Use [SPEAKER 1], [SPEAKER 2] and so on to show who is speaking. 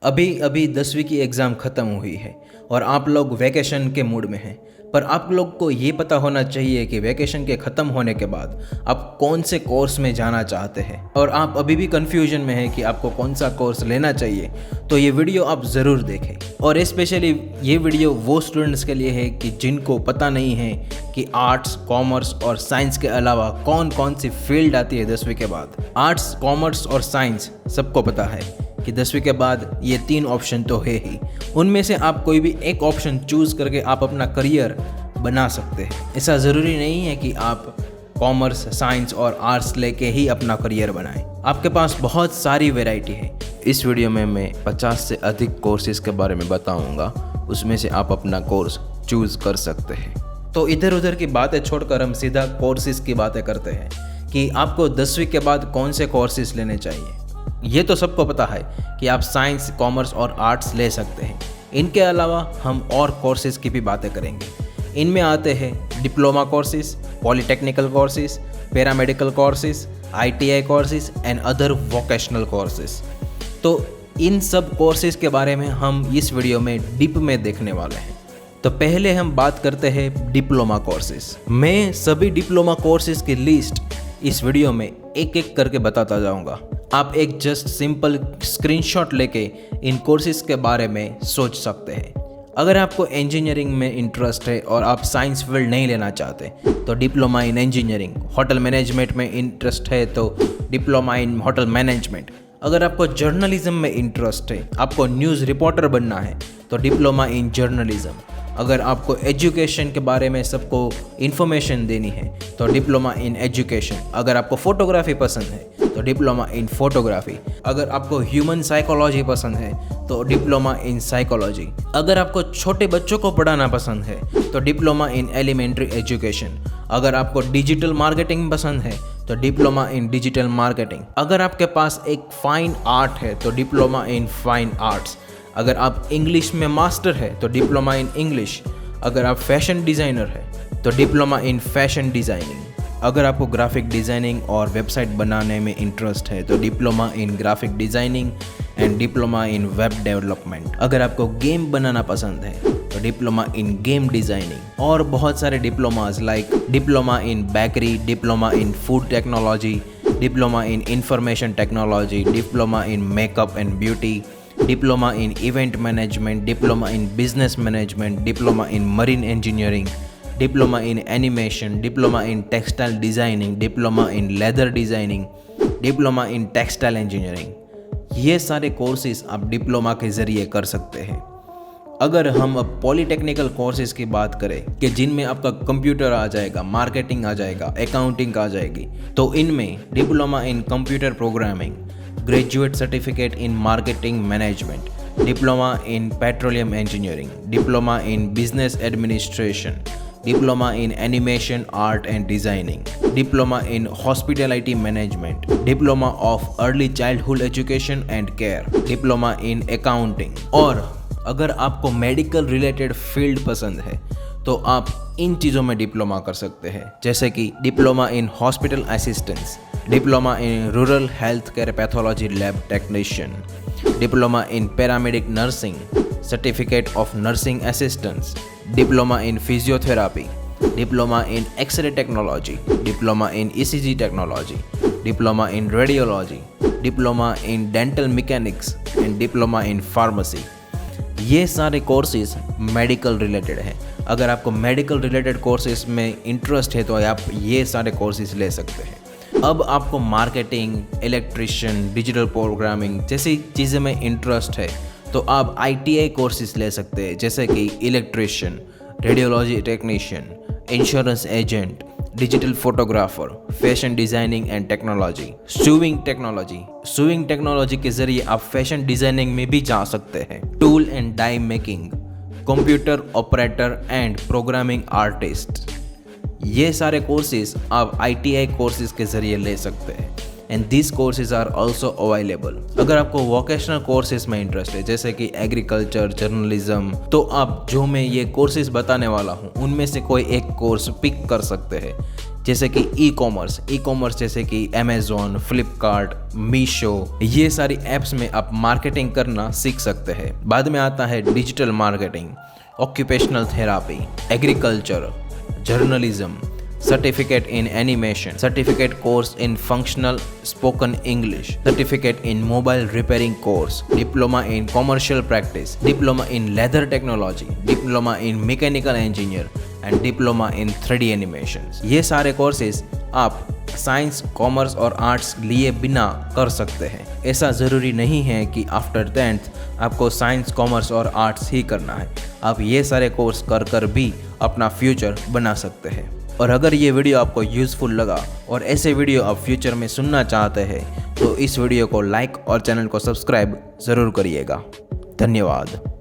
[SPEAKER 1] अभी अभी 10वीं की एग्ज़ाम ख़त्म हुई है और आप लोग वैकेशन के मूड में हैं। पर आप लोग को ये पता होना चाहिए कि वैकेशन के ख़त्म होने के बाद आप कौन से कोर्स में जाना चाहते हैं और आप अभी भी कन्फ्यूजन में हैं कि आपको कौन सा कोर्स लेना चाहिए। तो ये वीडियो आप ज़रूर देखें और स्पेशली ये वीडियो वो स्टूडेंट्स के लिए है कि जिनको पता नहीं है कि आर्ट्स, कॉमर्स और साइंस के अलावा कौन कौन सी फील्ड आती है 10वीं के बाद। आर्ट्स, कॉमर्स और साइंस सबको पता है कि 10वीं के बाद ये 3 ऑप्शन तो है ही। उनमें से आप कोई भी एक ऑप्शन चूज़ करके आप अपना करियर बना सकते हैं। ऐसा ज़रूरी नहीं है कि आप कॉमर्स, साइंस और आर्ट्स लेके ही अपना करियर बनाएं। आपके पास बहुत सारी वैरायटी है। इस वीडियो में मैं 50 से अधिक कोर्सेज के बारे में बताऊंगा, उसमें से आप अपना कोर्स चूज़ कर सकते हैं। तो इधर उधर की बातें छोड़कर हम सीधा कोर्सेज की बातें करते हैं कि आपको 10वीं के बाद कौन से कोर्सेज लेने चाहिए। ये तो सबको पता है कि आप साइंस, कॉमर्स और आर्ट्स ले सकते हैं। इनके अलावा हम और कोर्सेज की भी बातें करेंगे। इनमें आते हैं diploma courses, polytechnical courses, paramedical courses, ITI courses and other vocational courses. तो इन सब कोर्सेज के बारे में हम इस वीडियो में डीप में देखने वाले हैं। तो पहले हम बात करते हैं डिप्लोमा कोर्सेज। मैं सभी डिप्लोमा कोर्सेज की लिस्ट इस वीडियो में एक एक करके बताता जाऊंगा। आप एक जस्ट सिंपल स्क्रीनशॉट लेके इन कोर्सेज के बारे में सोच सकते हैं। अगर आपको इंजीनियरिंग में इंटरेस्ट है और आप साइंस फील्ड नहीं लेना चाहते तो diploma in engineering. Hotel management में इंटरेस्ट है तो डिप्लोमा इन होटल मैनेजमेंट। अगर आपको जर्नलिज्म में इंटरेस्ट है, आपको न्यूज़ रिपोर्टर बनना है तो डिप्लोमा इन जर्नलिज्म। अगर आपको एजुकेशन के बारे में सबको इन्फॉर्मेशन देनी है तो डिप्लोमा इन एजुकेशन। अगर आपको फोटोग्राफी पसंद है तो डिप्लोमा इन फोटोग्राफी। अगर आपको ह्यूमन साइकोलॉजी पसंद है तो डिप्लोमा इन साइकोलॉजी। अगर आपको छोटे बच्चों को पढ़ाना पसंद है तो डिप्लोमा इन एलिमेंट्री एजुकेशन। अगर आपको डिजिटल मार्केटिंग पसंद है तो डिप्लोमा इन डिजिटल मार्केटिंग। अगर आपके पास एक फाइन आर्ट है तो डिप्लोमा इन फाइन आर्ट्स। अगर आप इंग्लिश में मास्टर है तो डिप्लोमा इन इंग्लिश। अगर आप फैशन डिज़ाइनर है तो डिप्लोमा इन फैशन डिज़ाइनिंग। अगर आपको ग्राफिक डिज़ाइनिंग और वेबसाइट बनाने में इंटरेस्ट है तो diploma in graphic designing and diploma in web development. अगर आपको गेम बनाना पसंद है तो डिप्लोमा इन गेम डिज़ाइनिंग। और बहुत सारे diplomas like diploma in bakery, diploma in food technology, diploma in information technology, diploma in makeup and beauty, diploma in event management, diploma in business management, diploma in marine engineering, diploma in animation, diploma in textile designing, diploma in leather designing, diploma in textile engineering. ये सारे courses आप diploma के ज़रिए कर सकते हैं। अगर हम अब पॉलीटेक्निकल कोर्सेज की बात करें कि जिनमें आपका कंप्यूटर आ जाएगा, मार्केटिंग आ जाएगा, अकाउंटिंग आ जाएगी, तो इनमें diploma in computer programming, graduate certificate in marketing management, diploma in petroleum engineering, diploma in business administration, diploma in animation art and designing, diploma in hospitality management, diploma of early childhood education and care, diploma in accounting. और अगर आपको medical related field पसंद है तो आप इन चीज़ों में diploma कर सकते हैं, जैसे कि diploma in hospital assistance, diploma in rural health care pathology lab technician, diploma in paramedic nursing, certificate of nursing assistants, diploma in physiotherapy, diploma in x ray technology, diploma in ECG technology, diploma in radiology, diploma in dental mechanics and diploma in pharmacy. ये सारे courses medical related हैं। अगर आपको medical related courses में interest है तो आप ये सारे कोर्सेज ले सकते हैं। अब आपको मार्केटिंग, इलेक्ट्रिशियन, डिजिटल प्रोग्रामिंग जैसी चीज़ें में इंटरेस्ट है तो आप ITI कोर्सेज ले सकते हैं, जैसे कि electrician, radiology technician, insurance agent, digital photographer, fashion designing and technology, sewing technology. Sewing technology के ज़रिए आप फैशन डिज़ाइनिंग में भी जा सकते हैं। Tool and die making, computer operator and programming artist. ये सारे कोर्सेज आप ITI कोर्सेज के ज़रिए ले सकते हैं and this courses are also available. अगर आपको वोकेशनल कोर्सेज में इंटरेस्ट है, जैसे कि एग्रीकल्चर, जर्नलिज्म, तो आप जो मैं ये कोर्सेज बताने वाला हूँ उनमें से कोई एक कोर्स पिक कर सकते हैं, जैसे कि ई कॉमर्स जैसे कि अमेज़ॉन, फ्लिपकार्ट, मीशो, ये सारी ऐप्स में आप मार्केटिंग करना सीख सकते हैं। बाद में आता है digital marketing, occupational therapy, agriculture, journalism, certificate in animation, certificate course in functional spoken English, certificate in mobile repairing course, diploma in commercial practice, diploma in leather technology, diploma in mechanical engineer and diploma in 3D animation. ये सारे courses आप science, commerce और arts लिए बिना कर सकते हैं। ऐसा ज़रूरी नहीं है कि आफ्टर 10th आपको साइंस, कॉमर्स और आर्ट्स ही करना है। आप ये सारे कोर्स कर भी अपना फ्यूचर बना सकते हैं। और अगर ये वीडियो आपको यूज़फुल लगा और ऐसे वीडियो आप फ्यूचर में सुनना चाहते हैं तो इस वीडियो को लाइक और चैनल को सब्सक्राइब ज़रूर करिएगा। धन्यवाद।